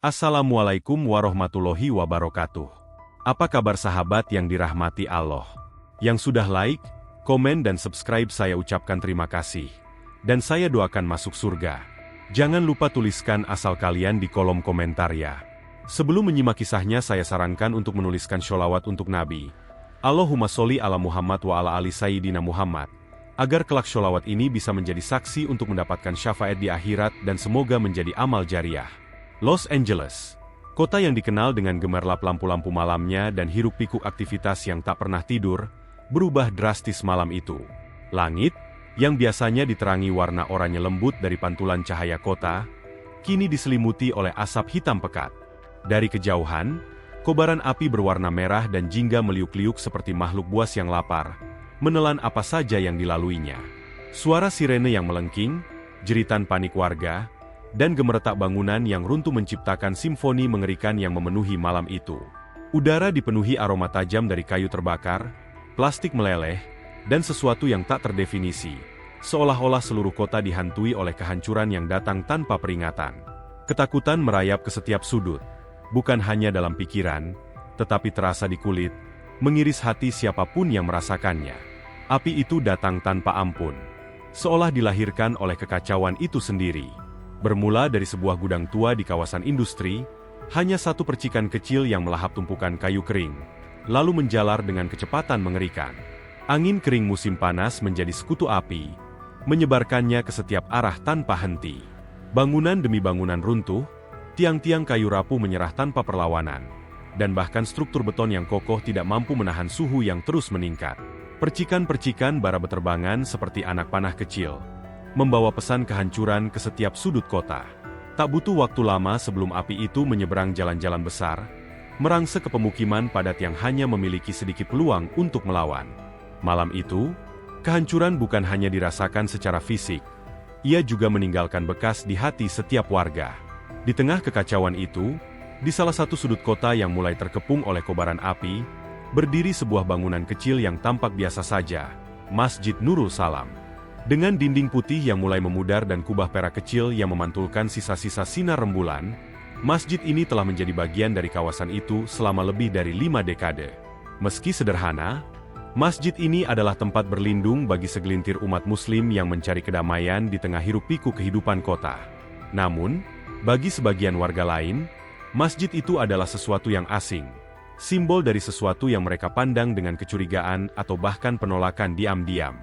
Assalamualaikum warahmatullahi wabarakatuh. Apa kabar sahabat yang dirahmati Allah? Yang sudah like, komen dan subscribe saya ucapkan terima kasih. Dan saya doakan masuk surga. Jangan lupa tuliskan asal kalian di kolom komentar ya. Sebelum menyimak kisahnya saya sarankan untuk menuliskan sholawat untuk Nabi. Allahumma sholli ala Muhammad wa ala ali Sayyidina Muhammad. Agar kelak sholawat ini bisa menjadi saksi untuk mendapatkan syafaat di akhirat dan semoga menjadi amal jariah. Los Angeles, kota yang dikenal dengan gemerlap lampu-lampu malamnya dan hiruk-pikuk aktivitas yang tak pernah tidur, berubah drastis malam itu. Langit, yang biasanya diterangi warna oranye lembut dari pantulan cahaya kota, kini diselimuti oleh asap hitam pekat. Dari kejauhan, kobaran api berwarna merah dan jingga meliuk-liuk seperti makhluk buas yang lapar, menelan apa saja yang dilaluinya. Suara sirene yang melengking, jeritan panik warga, dan gemeretak bangunan yang runtuh menciptakan simfoni mengerikan yang memenuhi malam itu. Udara dipenuhi aroma tajam dari kayu terbakar, plastik meleleh, dan sesuatu yang tak terdefinisi, seolah-olah seluruh kota dihantui oleh kehancuran yang datang tanpa peringatan. Ketakutan merayap ke setiap sudut, bukan hanya dalam pikiran, tetapi terasa di kulit, mengiris hati siapapun yang merasakannya. Api itu datang tanpa ampun, seolah dilahirkan oleh kekacauan itu sendiri. Bermula dari sebuah gudang tua di kawasan industri, hanya satu percikan kecil yang melahap tumpukan kayu kering, lalu menjalar dengan kecepatan mengerikan. Angin kering musim panas menjadi sekutu api, menyebarkannya ke setiap arah tanpa henti. Bangunan demi bangunan runtuh, tiang-tiang kayu rapuh menyerah tanpa perlawanan, dan bahkan struktur beton yang kokoh tidak mampu menahan suhu yang terus meningkat. Percikan-percikan bara beterbangan seperti anak panah kecil, membawa pesan kehancuran ke setiap sudut kota. Tak butuh waktu lama sebelum api itu menyeberang jalan-jalan besar, merangsek ke pemukiman padat yang hanya memiliki sedikit peluang untuk melawan. Malam itu, kehancuran bukan hanya dirasakan secara fisik, ia juga meninggalkan bekas di hati setiap warga. Di tengah kekacauan itu, di salah satu sudut kota yang mulai terkepung oleh kobaran api, berdiri sebuah bangunan kecil yang tampak biasa saja, Masjid Nurul Salam. Dengan dinding putih yang mulai memudar dan kubah perak kecil yang memantulkan sisa-sisa sinar rembulan, masjid ini telah menjadi bagian dari kawasan itu selama lebih dari 5 dekade. Meski sederhana, masjid ini adalah tempat berlindung bagi segelintir umat muslim yang mencari kedamaian di tengah hiruk-pikuk kehidupan kota. Namun, bagi sebagian warga lain, masjid itu adalah sesuatu yang asing, simbol dari sesuatu yang mereka pandang dengan kecurigaan atau bahkan penolakan diam-diam.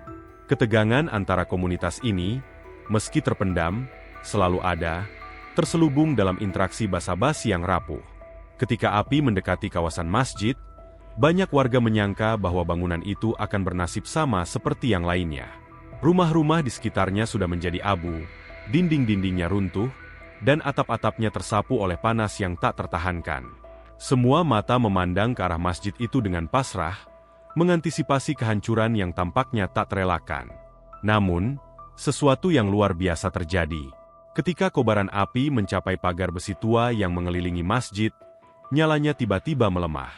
Ketegangan antara komunitas ini, meski terpendam, selalu ada, terselubung dalam interaksi basa-basi yang rapuh. Ketika api mendekati kawasan masjid, banyak warga menyangka bahwa bangunan itu akan bernasib sama seperti yang lainnya. Rumah-rumah di sekitarnya sudah menjadi abu, dinding-dindingnya runtuh, dan atap-atapnya tersapu oleh panas yang tak tertahankan. Semua mata memandang ke arah masjid itu dengan pasrah, mengantisipasi kehancuran yang tampaknya tak terelakkan. Namun, sesuatu yang luar biasa terjadi. Ketika kobaran api mencapai pagar besi tua yang mengelilingi masjid, nyalanya tiba-tiba melemah.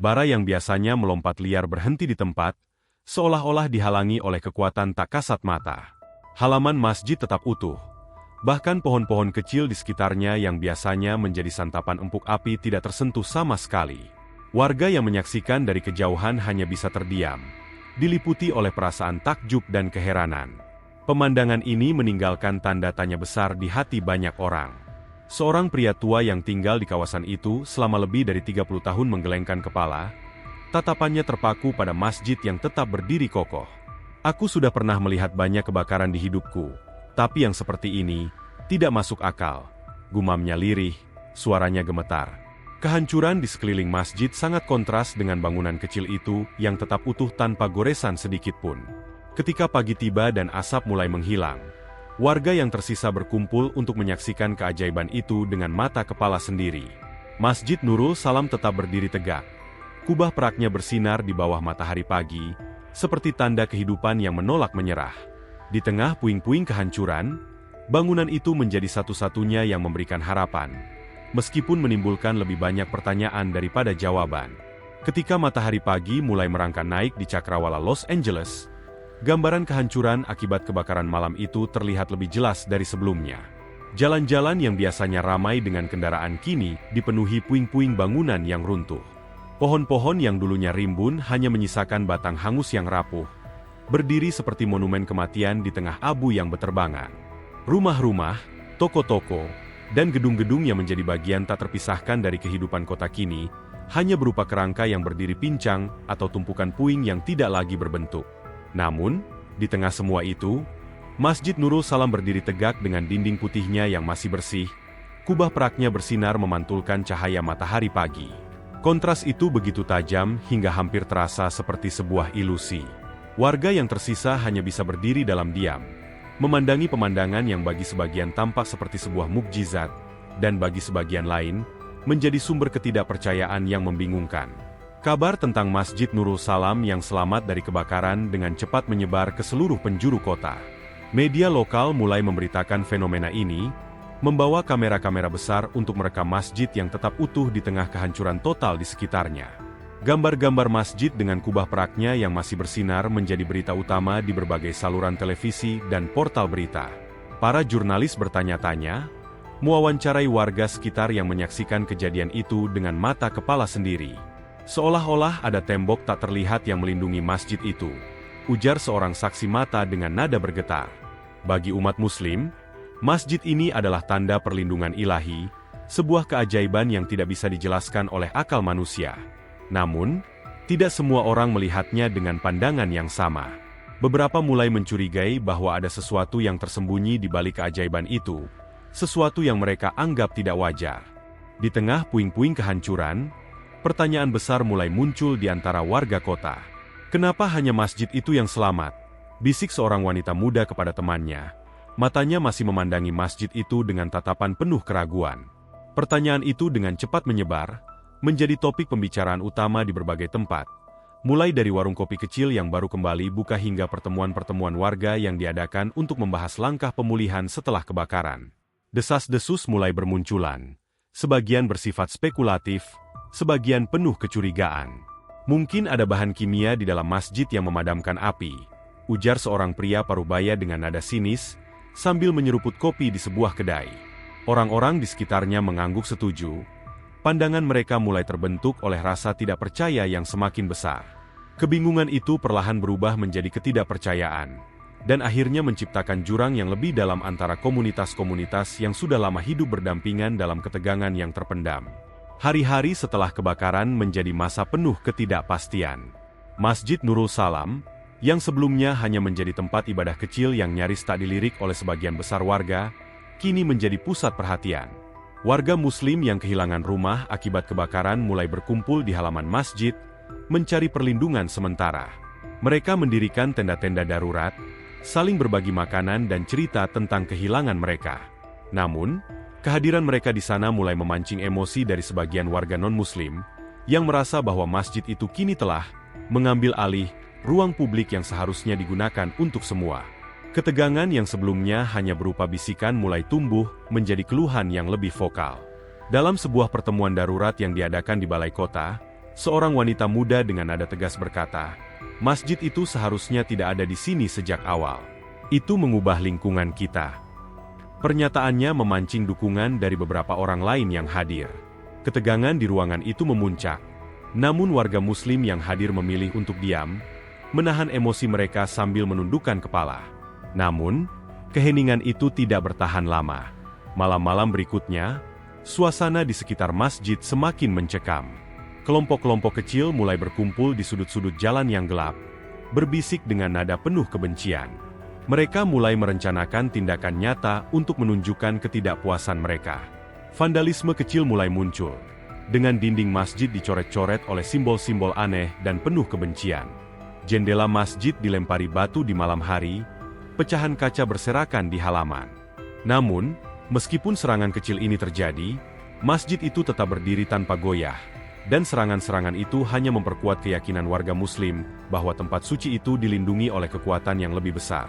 Bara yang biasanya melompat liar berhenti di tempat, seolah-olah dihalangi oleh kekuatan tak kasat mata. Halaman masjid tetap utuh. Bahkan pohon-pohon kecil di sekitarnya yang biasanya menjadi santapan empuk api tidak tersentuh sama sekali. Warga yang menyaksikan dari kejauhan hanya bisa terdiam, diliputi oleh perasaan takjub dan keheranan. Pemandangan ini meninggalkan tanda tanya besar di hati banyak orang. Seorang pria tua yang tinggal di kawasan itu selama lebih dari 30 tahun menggelengkan kepala, tatapannya terpaku pada masjid yang tetap berdiri kokoh. Aku sudah pernah melihat banyak kebakaran di hidupku, tapi yang seperti ini, tidak masuk akal. Gumamnya lirih, suaranya gemetar. Kehancuran di sekeliling masjid sangat kontras dengan bangunan kecil itu yang tetap utuh tanpa goresan sedikit pun. Ketika pagi tiba dan asap mulai menghilang, warga yang tersisa berkumpul untuk menyaksikan keajaiban itu dengan mata kepala sendiri. Masjid Nurul Salam tetap berdiri tegak. Kubah peraknya bersinar di bawah matahari pagi, seperti tanda kehidupan yang menolak menyerah. Di tengah puing-puing kehancuran, bangunan itu menjadi satu-satunya yang memberikan harapan, meskipun menimbulkan lebih banyak pertanyaan daripada jawaban. Ketika matahari pagi mulai merangkak naik di cakrawala Los Angeles, gambaran kehancuran akibat kebakaran malam itu terlihat lebih jelas dari sebelumnya. Jalan-jalan yang biasanya ramai dengan kendaraan kini dipenuhi puing-puing bangunan yang runtuh. Pohon-pohon yang dulunya rimbun hanya menyisakan batang hangus yang rapuh, berdiri seperti monumen kematian di tengah abu yang beterbangan. Rumah-rumah, toko-toko, dan gedung-gedung yang menjadi bagian tak terpisahkan dari kehidupan kota kini, hanya berupa kerangka yang berdiri pincang atau tumpukan puing yang tidak lagi berbentuk. Namun, di tengah semua itu, Masjid Nurul Salam berdiri tegak dengan dinding putihnya yang masih bersih, kubah peraknya bersinar memantulkan cahaya matahari pagi. Kontras itu begitu tajam hingga hampir terasa seperti sebuah ilusi. Warga yang tersisa hanya bisa berdiri dalam diam, memandangi pemandangan yang bagi sebagian tampak seperti sebuah mukjizat, dan bagi sebagian lain, menjadi sumber ketidakpercayaan yang membingungkan. Kabar tentang Masjid Nurul Salam yang selamat dari kebakaran dengan cepat menyebar ke seluruh penjuru kota. Media lokal mulai memberitakan fenomena ini, membawa kamera-kamera besar untuk merekam masjid yang tetap utuh di tengah kehancuran total di sekitarnya. Gambar-gambar masjid dengan kubah peraknya yang masih bersinar menjadi berita utama di berbagai saluran televisi dan portal berita. Para jurnalis bertanya-tanya, mewawancarai warga sekitar yang menyaksikan kejadian itu dengan mata kepala sendiri. Seolah-olah ada tembok tak terlihat yang melindungi masjid itu, ujar seorang saksi mata dengan nada bergetar. Bagi umat Muslim, masjid ini adalah tanda perlindungan ilahi, sebuah keajaiban yang tidak bisa dijelaskan oleh akal manusia. Namun, tidak semua orang melihatnya dengan pandangan yang sama. Beberapa mulai mencurigai bahwa ada sesuatu yang tersembunyi di balik keajaiban itu, sesuatu yang mereka anggap tidak wajar. Di tengah puing-puing kehancuran, pertanyaan besar mulai muncul di antara warga kota. Kenapa hanya masjid itu yang selamat? Bisik seorang wanita muda kepada temannya. Matanya masih memandangi masjid itu dengan tatapan penuh keraguan. Pertanyaan itu dengan cepat menyebar, menjadi topik pembicaraan utama di berbagai tempat. Mulai dari warung kopi kecil yang baru kembali buka hingga pertemuan-pertemuan warga yang diadakan untuk membahas langkah pemulihan setelah kebakaran. Desas-desus mulai bermunculan, sebagian bersifat spekulatif, sebagian penuh kecurigaan. Mungkin ada bahan kimia di dalam masjid yang memadamkan api, ujar seorang pria parubaya dengan nada sinis, sambil menyeruput kopi di sebuah kedai. Orang-orang di sekitarnya mengangguk setuju. Pandangan mereka mulai terbentuk oleh rasa tidak percaya yang semakin besar. Kebingungan itu perlahan berubah menjadi ketidakpercayaan, dan akhirnya menciptakan jurang yang lebih dalam antara komunitas-komunitas yang sudah lama hidup berdampingan dalam ketegangan yang terpendam. Hari-hari setelah kebakaran menjadi masa penuh ketidakpastian. Masjid Nurul Salam, yang sebelumnya hanya menjadi tempat ibadah kecil yang nyaris tak dilirik oleh sebagian besar warga, kini menjadi pusat perhatian. Warga Muslim yang kehilangan rumah akibat kebakaran mulai berkumpul di halaman masjid, mencari perlindungan sementara. Mereka mendirikan tenda-tenda darurat, saling berbagi makanan dan cerita tentang kehilangan mereka. Namun, kehadiran mereka di sana mulai memancing emosi dari sebagian warga non-Muslim, yang merasa bahwa masjid itu kini telah mengambil alih ruang publik yang seharusnya digunakan untuk semua. Ketegangan yang sebelumnya hanya berupa bisikan mulai tumbuh menjadi keluhan yang lebih vokal. Dalam sebuah pertemuan darurat yang diadakan di balai kota, seorang wanita muda dengan nada tegas berkata, "Masjid itu seharusnya tidak ada di sini sejak awal. Itu mengubah lingkungan kita." Pernyataannya memancing dukungan dari beberapa orang lain yang hadir. Ketegangan di ruangan itu memuncak. Namun warga Muslim yang hadir memilih untuk diam, menahan emosi mereka sambil menundukkan kepala. Namun, keheningan itu tidak bertahan lama. Malam-malam berikutnya, suasana di sekitar masjid semakin mencekam. Kelompok-kelompok kecil mulai berkumpul di sudut-sudut jalan yang gelap, berbisik dengan nada penuh kebencian. Mereka mulai merencanakan tindakan nyata untuk menunjukkan ketidakpuasan mereka. Vandalisme kecil mulai muncul, dengan dinding masjid dicoret-coret oleh simbol-simbol aneh dan penuh kebencian. Jendela masjid dilempari batu di malam hari, pecahan kaca berserakan di halaman. Namun, meskipun serangan kecil ini terjadi, masjid itu tetap berdiri tanpa goyah, dan serangan-serangan itu hanya memperkuat keyakinan warga Muslim bahwa tempat suci itu dilindungi oleh kekuatan yang lebih besar.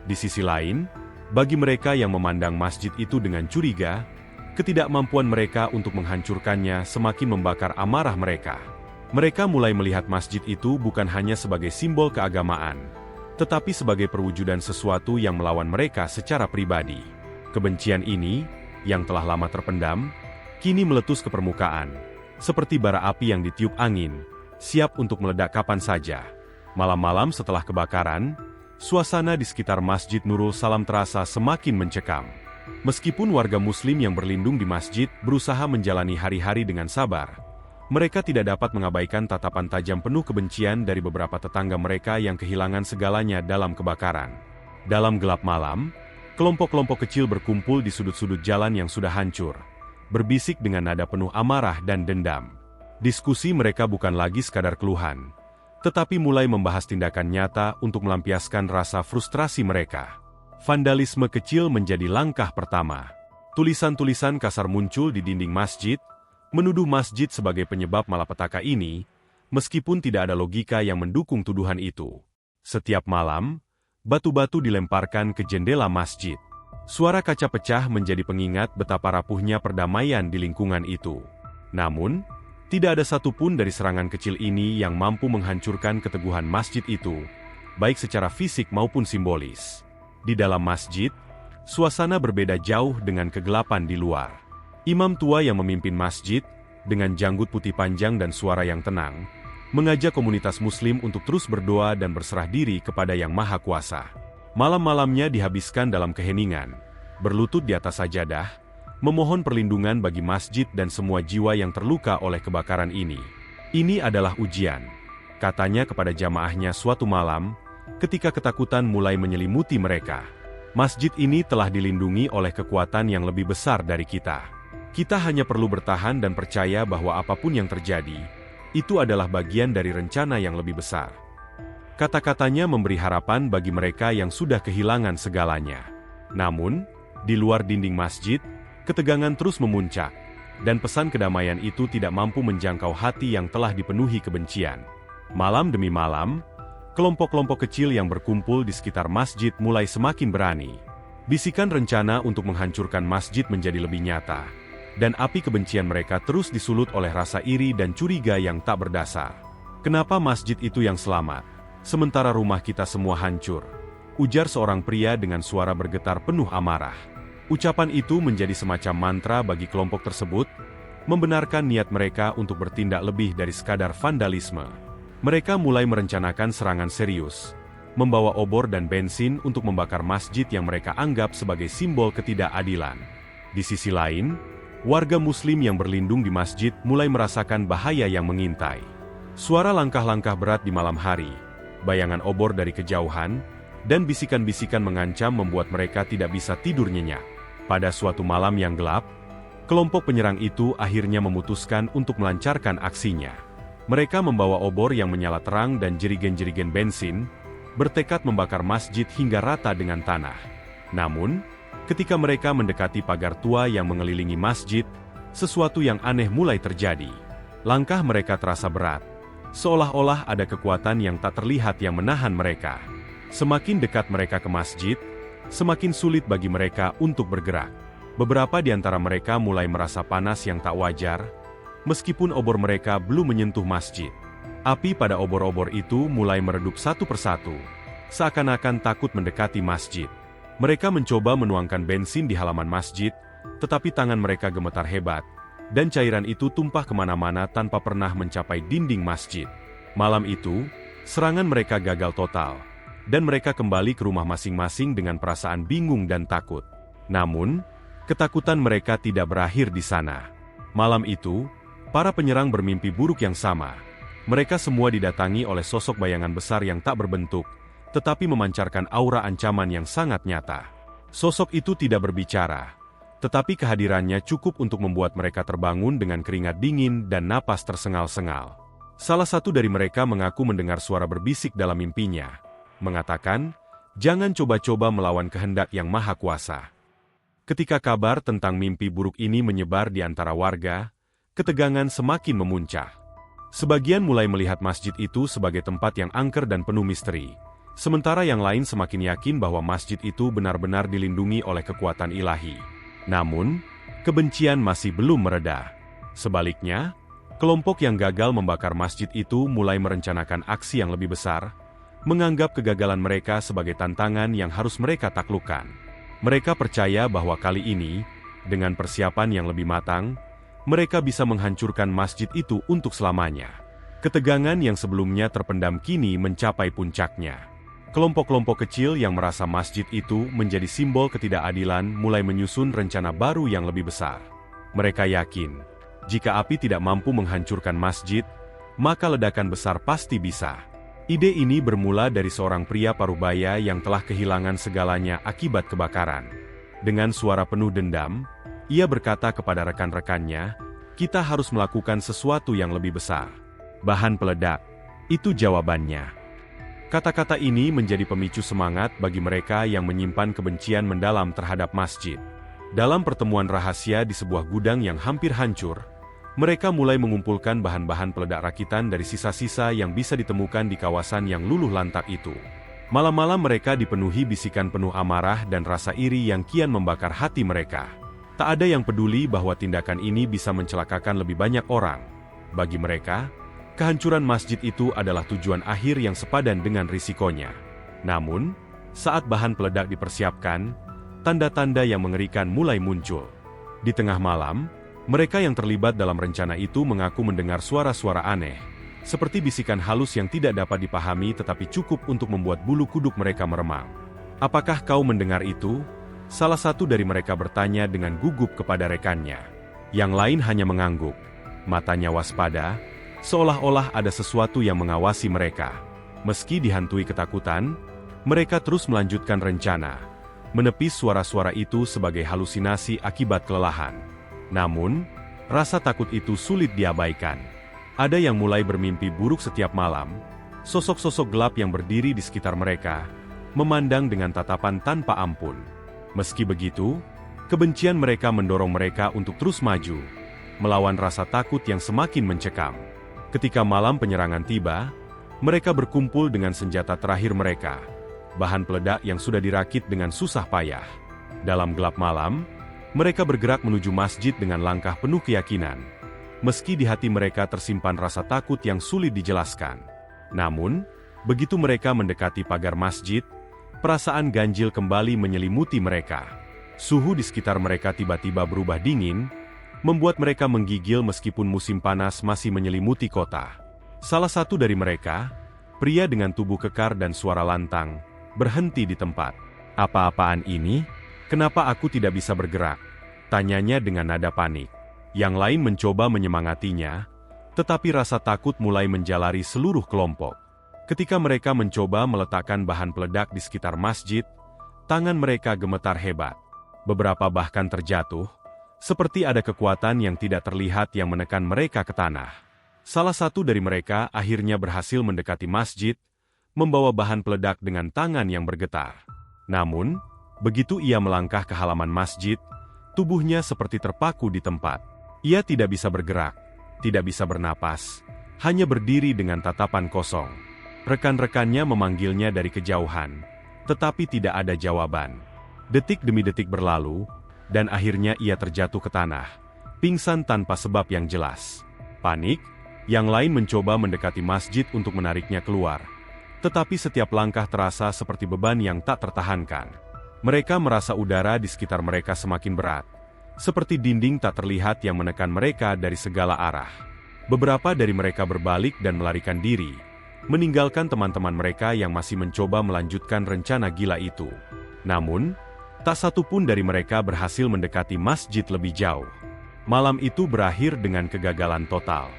Di sisi lain, bagi mereka yang memandang masjid itu dengan curiga, ketidakmampuan mereka untuk menghancurkannya semakin membakar amarah mereka. Mereka mulai melihat masjid itu bukan hanya sebagai simbol keagamaan, tetapi sebagai perwujudan sesuatu yang melawan mereka secara pribadi. Kebencian ini, yang telah lama terpendam, kini meletus ke permukaan, seperti bara api yang ditiup angin, siap untuk meledak kapan saja. Malam-malam setelah kebakaran, suasana di sekitar Masjid Nurul Salam terasa semakin mencekam. Meskipun warga Muslim yang berlindung di masjid berusaha menjalani hari-hari dengan sabar, mereka tidak dapat mengabaikan tatapan tajam penuh kebencian dari beberapa tetangga mereka yang kehilangan segalanya dalam kebakaran. Dalam gelap malam, kelompok-kelompok kecil berkumpul di sudut-sudut jalan yang sudah hancur, berbisik dengan nada penuh amarah dan dendam. Diskusi mereka bukan lagi sekadar keluhan, tetapi mulai membahas tindakan nyata untuk melampiaskan rasa frustrasi mereka. Vandalisme kecil menjadi langkah pertama. Tulisan-tulisan kasar muncul di dinding masjid, menuduh masjid sebagai penyebab malapetaka ini, meskipun tidak ada logika yang mendukung tuduhan itu. Setiap malam, batu-batu dilemparkan ke jendela masjid. Suara kaca pecah menjadi pengingat betapa rapuhnya perdamaian di lingkungan itu. Namun, tidak ada satupun dari serangan kecil ini yang mampu menghancurkan keteguhan masjid itu, baik secara fisik maupun simbolis. Di dalam masjid, suasana berbeda jauh dengan kegelapan di luar. Imam tua yang memimpin masjid, dengan janggut putih panjang dan suara yang tenang, mengajak komunitas Muslim untuk terus berdoa dan berserah diri kepada Yang Maha Kuasa. Malam-malamnya dihabiskan dalam keheningan, berlutut di atas sajadah, memohon perlindungan bagi masjid dan semua jiwa yang terluka oleh kebakaran ini. Ini adalah ujian, katanya kepada jamaahnya suatu malam, ketika ketakutan mulai menyelimuti mereka. Masjid ini telah dilindungi oleh kekuatan yang lebih besar dari kita. Kita hanya perlu bertahan dan percaya bahwa apapun yang terjadi, itu adalah bagian dari rencana yang lebih besar. Kata-katanya memberi harapan bagi mereka yang sudah kehilangan segalanya. Namun, di luar dinding masjid, ketegangan terus memuncak, dan pesan kedamaian itu tidak mampu menjangkau hati yang telah dipenuhi kebencian. Malam demi malam, kelompok-kelompok kecil yang berkumpul di sekitar masjid mulai semakin berani. Bisikan rencana untuk menghancurkan masjid menjadi lebih nyata, dan api kebencian mereka terus disulut oleh rasa iri dan curiga yang tak berdasar. Kenapa masjid itu yang selamat, sementara rumah kita semua hancur? Ujar seorang pria dengan suara bergetar penuh amarah. Ucapan itu menjadi semacam mantra bagi kelompok tersebut, membenarkan niat mereka untuk bertindak lebih dari sekadar vandalisme. Mereka mulai merencanakan serangan serius, membawa obor dan bensin untuk membakar masjid yang mereka anggap sebagai simbol ketidakadilan. Di sisi lain, warga Muslim yang berlindung di masjid mulai merasakan bahaya yang mengintai. Suara langkah-langkah berat di malam hari, bayangan obor dari kejauhan, dan bisikan-bisikan mengancam membuat mereka tidak bisa tidur nyenyak. Pada suatu malam yang gelap, kelompok penyerang itu akhirnya memutuskan untuk melancarkan aksinya. Mereka membawa obor yang menyala terang dan jerigen-jerigen bensin, bertekad membakar masjid hingga rata dengan tanah. Namun, ketika mereka mendekati pagar tua yang mengelilingi masjid, sesuatu yang aneh mulai terjadi. Langkah mereka terasa berat, seolah-olah ada kekuatan yang tak terlihat yang menahan mereka. Semakin dekat mereka ke masjid, semakin sulit bagi mereka untuk bergerak. Beberapa di antara mereka mulai merasa panas yang tak wajar, meskipun obor mereka belum menyentuh masjid. Api pada obor-obor itu mulai meredup satu persatu, seakan-akan takut mendekati masjid. Mereka mencoba menuangkan bensin di halaman masjid, tetapi tangan mereka gemetar hebat, dan cairan itu tumpah kemana-mana tanpa pernah mencapai dinding masjid. Malam itu, serangan mereka gagal total, dan mereka kembali ke rumah masing-masing dengan perasaan bingung dan takut. Namun, ketakutan mereka tidak berakhir di sana. Malam itu, para penyerang bermimpi buruk yang sama. Mereka semua didatangi oleh sosok bayangan besar yang tak berbentuk, tetapi memancarkan aura ancaman yang sangat nyata. Sosok itu tidak berbicara, tetapi kehadirannya cukup untuk membuat mereka terbangun dengan keringat dingin dan napas tersengal-sengal. Salah satu dari mereka mengaku mendengar suara berbisik dalam mimpinya, mengatakan, "Jangan coba-coba melawan kehendak Yang Maha Kuasa." Ketika kabar tentang mimpi buruk ini menyebar di antara warga, ketegangan semakin memuncak. Sebagian mulai melihat masjid itu sebagai tempat yang angker dan penuh misteri, sementara yang lain semakin yakin bahwa masjid itu benar-benar dilindungi oleh kekuatan ilahi. Namun, kebencian masih belum mereda. Sebaliknya, kelompok yang gagal membakar masjid itu mulai merencanakan aksi yang lebih besar, menganggap kegagalan mereka sebagai tantangan yang harus mereka taklukkan. Mereka percaya bahwa kali ini, dengan persiapan yang lebih matang, mereka bisa menghancurkan masjid itu untuk selamanya. Ketegangan yang sebelumnya terpendam kini mencapai puncaknya. Kelompok-kelompok kecil yang merasa masjid itu menjadi simbol ketidakadilan mulai menyusun rencana baru yang lebih besar. Mereka yakin, jika api tidak mampu menghancurkan masjid, maka ledakan besar pasti bisa. Ide ini bermula dari seorang pria parubaya yang telah kehilangan segalanya akibat kebakaran. Dengan suara penuh dendam, ia berkata kepada rekan-rekannya, "Kita harus melakukan sesuatu yang lebih besar." Bahan peledak, itu jawabannya. Kata-kata ini menjadi pemicu semangat bagi mereka yang menyimpan kebencian mendalam terhadap masjid. Dalam pertemuan rahasia di sebuah gudang yang hampir hancur, mereka mulai mengumpulkan bahan-bahan peledak rakitan dari sisa-sisa yang bisa ditemukan di kawasan yang luluh lantak itu. Malam-malam mereka dipenuhi bisikan penuh amarah dan rasa iri yang kian membakar hati mereka. Tak ada yang peduli bahwa tindakan ini bisa mencelakakan lebih banyak orang. Bagi mereka, kehancuran masjid itu adalah tujuan akhir yang sepadan dengan risikonya. Namun, saat bahan peledak dipersiapkan, tanda-tanda yang mengerikan mulai muncul. Di tengah malam, mereka yang terlibat dalam rencana itu mengaku mendengar suara-suara aneh, seperti bisikan halus yang tidak dapat dipahami tetapi cukup untuk membuat bulu kuduk mereka meremang. "Apakah kau mendengar itu?" Salah satu dari mereka bertanya dengan gugup kepada rekannya. Yang lain hanya mengangguk. Matanya waspada, seolah-olah ada sesuatu yang mengawasi mereka. Meski dihantui ketakutan, mereka terus melanjutkan rencana, menepis suara-suara itu sebagai halusinasi akibat kelelahan. Namun, rasa takut itu sulit diabaikan. Ada yang mulai bermimpi buruk setiap malam, sosok-sosok gelap yang berdiri di sekitar mereka, memandang dengan tatapan tanpa ampun. Meski begitu, kebencian mereka mendorong mereka untuk terus maju, melawan rasa takut yang semakin mencekam. Ketika malam penyerangan tiba, mereka berkumpul dengan senjata terakhir mereka, bahan peledak yang sudah dirakit dengan susah payah. Dalam gelap malam, mereka bergerak menuju masjid dengan langkah penuh keyakinan. Meski di hati mereka tersimpan rasa takut yang sulit dijelaskan. Namun, begitu mereka mendekati pagar masjid, perasaan ganjil kembali menyelimuti mereka. Suhu di sekitar mereka tiba-tiba berubah dingin, membuat mereka menggigil meskipun musim panas masih menyelimuti kota. Salah satu dari mereka, pria dengan tubuh kekar dan suara lantang, berhenti di tempat. "Apa-apaan ini? Kenapa aku tidak bisa bergerak?" tanyanya dengan nada panik. Yang lain mencoba menyemangatinya, tetapi rasa takut mulai menjalari seluruh kelompok. Ketika mereka mencoba meletakkan bahan peledak di sekitar masjid, tangan mereka gemetar hebat. Beberapa bahkan terjatuh, seperti ada kekuatan yang tidak terlihat yang menekan mereka ke tanah. Salah satu dari mereka akhirnya berhasil mendekati masjid, membawa bahan peledak dengan tangan yang bergetar. Namun, begitu ia melangkah ke halaman masjid, tubuhnya seperti terpaku di tempat. Ia tidak bisa bergerak, tidak bisa bernapas, hanya berdiri dengan tatapan kosong. Rekan-rekannya memanggilnya dari kejauhan, tetapi tidak ada jawaban. Detik demi detik berlalu, dan akhirnya ia terjatuh ke tanah, pingsan tanpa sebab yang jelas. Panik, yang lain mencoba mendekati masjid untuk menariknya keluar, tetapi setiap langkah terasa seperti beban yang tak tertahankan. Mereka merasa udara di sekitar mereka semakin berat, seperti dinding tak terlihat yang menekan mereka dari segala arah. Beberapa dari mereka berbalik dan melarikan diri, meninggalkan teman-teman mereka yang masih mencoba melanjutkan rencana gila itu. Namun, tak satu pun dari mereka berhasil mendekati masjid lebih jauh. Malam itu berakhir dengan kegagalan total.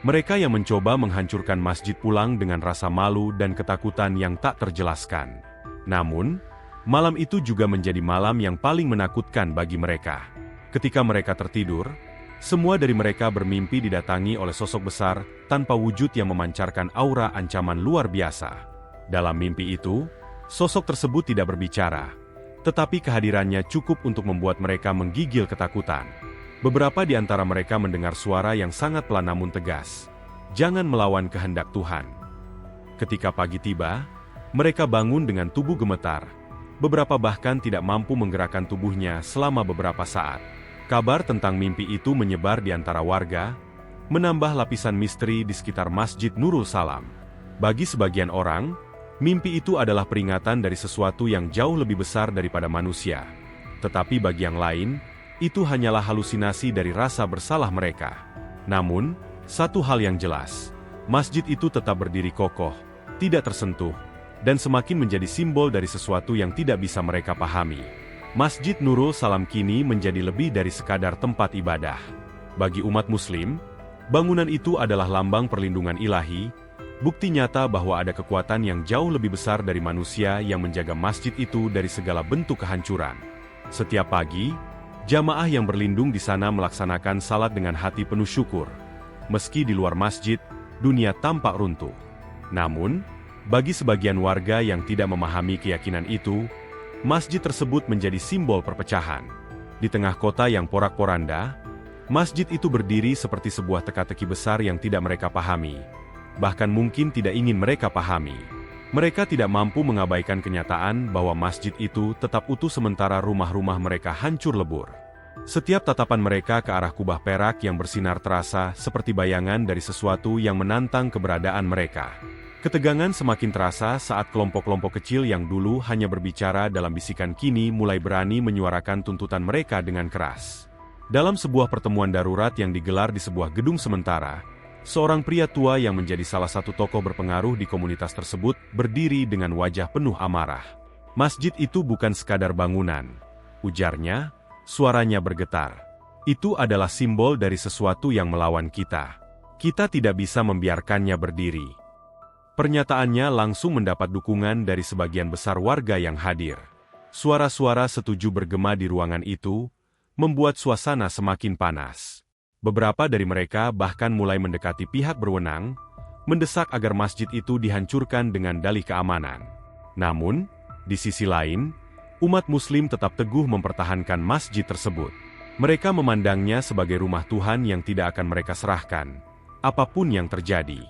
Mereka yang mencoba menghancurkan masjid pulang dengan rasa malu dan ketakutan yang tak terjelaskan. Namun, malam itu juga menjadi malam yang paling menakutkan bagi mereka. Ketika mereka tertidur, semua dari mereka bermimpi didatangi oleh sosok besar tanpa wujud yang memancarkan aura ancaman luar biasa. Dalam mimpi itu, sosok tersebut tidak berbicara, tetapi kehadirannya cukup untuk membuat mereka menggigil ketakutan. Beberapa di antara mereka mendengar suara yang sangat pelan namun tegas, "Jangan melawan kehendak Tuhan." Ketika pagi tiba, mereka bangun dengan tubuh gemetar. Beberapa bahkan tidak mampu menggerakkan tubuhnya selama beberapa saat. Kabar tentang mimpi itu menyebar di antara warga, menambah lapisan misteri di sekitar Masjid Nurul Salam. Bagi sebagian orang, mimpi itu adalah peringatan dari sesuatu yang jauh lebih besar daripada manusia. Tetapi bagi yang lain, itu hanyalah halusinasi dari rasa bersalah mereka. Namun, satu hal yang jelas, masjid itu tetap berdiri kokoh, tidak tersentuh, dan semakin menjadi simbol dari sesuatu yang tidak bisa mereka pahami. Masjid Nurul Salam kini menjadi lebih dari sekadar tempat ibadah. Bagi umat Muslim, bangunan itu adalah lambang perlindungan ilahi, bukti nyata bahwa ada kekuatan yang jauh lebih besar dari manusia yang menjaga masjid itu dari segala bentuk kehancuran. Setiap pagi, jamaah yang berlindung di sana melaksanakan salat dengan hati penuh syukur. Meski di luar masjid, dunia tampak runtuh. Namun, bagi sebagian warga yang tidak memahami keyakinan itu, masjid tersebut menjadi simbol perpecahan. Di tengah kota yang porak-poranda, masjid itu berdiri seperti sebuah teka-teki besar yang tidak mereka pahami. Bahkan mungkin tidak ingin mereka pahami. Mereka tidak mampu mengabaikan kenyataan bahwa masjid itu tetap utuh sementara rumah-rumah mereka hancur lebur. Setiap tatapan mereka ke arah kubah perak yang bersinar terasa seperti bayangan dari sesuatu yang menantang keberadaan mereka. Ketegangan semakin terasa saat kelompok-kelompok kecil yang dulu hanya berbicara dalam bisikan kini mulai berani menyuarakan tuntutan mereka dengan keras. Dalam sebuah pertemuan darurat yang digelar di sebuah gedung sementara, seorang pria tua yang menjadi salah satu tokoh berpengaruh di komunitas tersebut berdiri dengan wajah penuh amarah. "Masjid itu bukan sekadar bangunan," ujarnya. Suaranya bergetar. "Itu adalah simbol dari sesuatu yang melawan kita. Kita tidak bisa membiarkannya berdiri." Pernyataannya langsung mendapat dukungan dari sebagian besar warga yang hadir. Suara-suara setuju bergema di ruangan itu, membuat suasana semakin panas. Beberapa dari mereka bahkan mulai mendekati pihak berwenang, mendesak agar masjid itu dihancurkan dengan dalih keamanan. Namun, di sisi lain, umat Muslim tetap teguh mempertahankan masjid tersebut. Mereka memandangnya sebagai rumah Tuhan yang tidak akan mereka serahkan, apapun yang terjadi.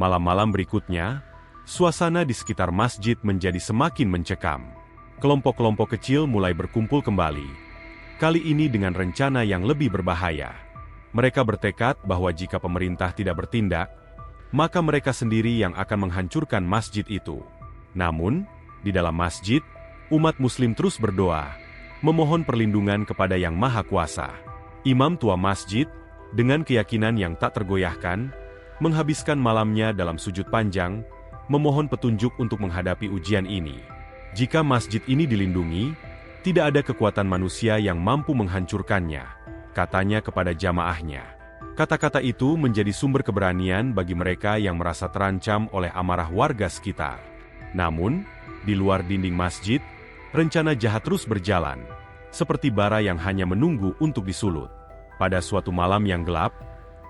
Malam-malam berikutnya, suasana di sekitar masjid menjadi semakin mencekam. Kelompok-kelompok kecil mulai berkumpul kembali. Kali ini dengan rencana yang lebih berbahaya. Mereka bertekad bahwa jika pemerintah tidak bertindak, maka mereka sendiri yang akan menghancurkan masjid itu. Namun, di dalam masjid, umat Muslim terus berdoa, memohon perlindungan kepada Yang Maha Kuasa. Imam tua masjid, dengan keyakinan yang tak tergoyahkan, menghabiskan malamnya dalam sujud panjang, memohon petunjuk untuk menghadapi ujian ini. Jika masjid ini dilindungi, tidak ada kekuatan manusia yang mampu menghancurkannya, katanya kepada jamaahnya. Kata-kata itu menjadi sumber keberanian bagi mereka yang merasa terancam oleh amarah warga sekitar. Namun, di luar dinding masjid, rencana jahat terus berjalan, seperti bara yang hanya menunggu untuk disulut. Pada suatu malam yang gelap,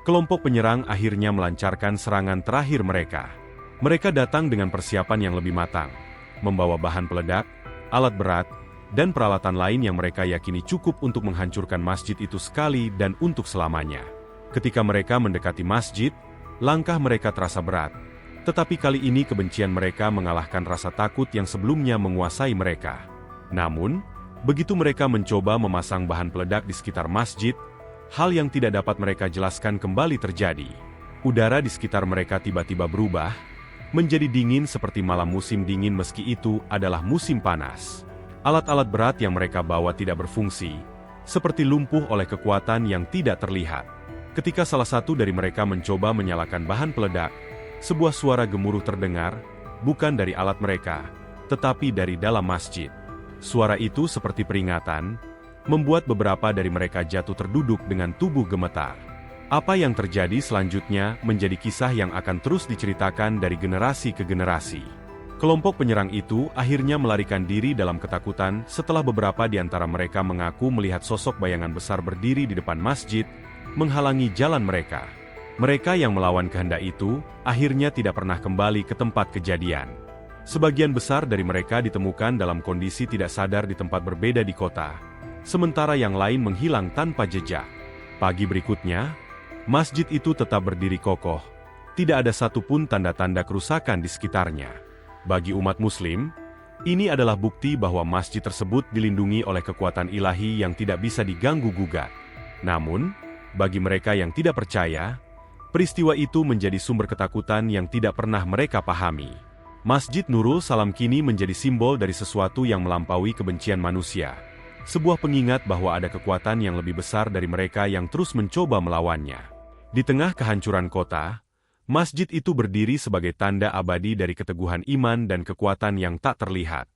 kelompok penyerang akhirnya melancarkan serangan terakhir mereka. Mereka datang dengan persiapan yang lebih matang, membawa bahan peledak, alat berat, dan peralatan lain yang mereka yakini cukup untuk menghancurkan masjid itu sekali dan untuk selamanya. Ketika mereka mendekati masjid, langkah mereka terasa berat. Tetapi kali ini kebencian mereka mengalahkan rasa takut yang sebelumnya menguasai mereka. Namun, begitu mereka mencoba memasang bahan peledak di sekitar masjid, hal yang tidak dapat mereka jelaskan kembali terjadi. Udara di sekitar mereka tiba-tiba berubah, menjadi dingin seperti malam musim dingin meski itu adalah musim panas. Alat-alat berat yang mereka bawa tidak berfungsi, seperti lumpuh oleh kekuatan yang tidak terlihat. Ketika salah satu dari mereka mencoba menyalakan bahan peledak, sebuah suara gemuruh terdengar, bukan dari alat mereka, tetapi dari dalam masjid. Suara itu seperti peringatan, membuat beberapa dari mereka jatuh terduduk dengan tubuh gemetar. Apa yang terjadi selanjutnya menjadi kisah yang akan terus diceritakan dari generasi ke generasi. Kelompok penyerang itu akhirnya melarikan diri dalam ketakutan setelah beberapa di antara mereka mengaku melihat sosok bayangan besar berdiri di depan masjid, menghalangi jalan mereka. Mereka yang melawan kehendak itu, akhirnya tidak pernah kembali ke tempat kejadian. Sebagian besar dari mereka ditemukan dalam kondisi tidak sadar di tempat berbeda di kota, sementara yang lain menghilang tanpa jejak. Pagi berikutnya, masjid itu tetap berdiri kokoh, tidak ada satupun tanda-tanda kerusakan di sekitarnya. Bagi umat Muslim, ini adalah bukti bahwa masjid tersebut dilindungi oleh kekuatan ilahi yang tidak bisa diganggu-gugat. Namun, bagi mereka yang tidak percaya, peristiwa itu menjadi sumber ketakutan yang tidak pernah mereka pahami. Masjid Nurul Salam kini menjadi simbol dari sesuatu yang melampaui kebencian manusia, sebuah pengingat bahwa ada kekuatan yang lebih besar dari mereka yang terus mencoba melawannya. Di tengah kehancuran kota, masjid itu berdiri sebagai tanda abadi dari keteguhan iman dan kekuatan yang tak terlihat.